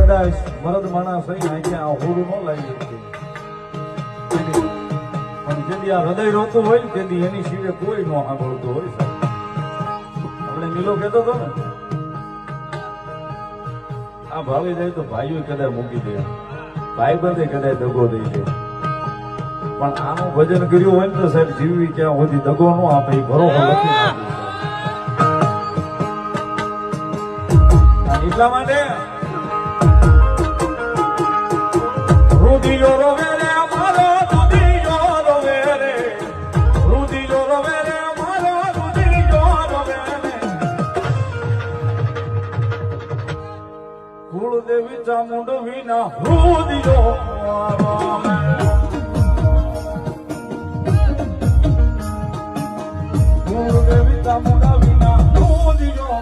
કદાચ મરદ માણસ થઈ આંખે આ હોડું ન લાવી શકે પણ જેથી આ હૃદય રોતું હોય ને તેથી એની સિવાય કોઈ ન સાંભળતું હોય સાહેબ. આપણે નીલો કહેતો હતો ને આ ભાવી જાય તો ભાઈઓ કદાચ મૂકી દે, ભાઈ બંધે કદાચ દગો દઈ દે, પણ આનું ભજન કર્યું હોય ને તો સાહેબ જીવવી ક્યાં સુધી દગો ન આપે એ ભરોસો લખી નાખ્યું. એટલા માટે રુધિયો રોવે રે અમારો રુધિયો રોવે રે, રુધિયો રોવે રે અમારો રુધિયો રોવે રે, કુળદેવી ચામુંડવી ના રુધિયો રોવે, કુળદેવી ચામુંડવી ના રુધિયો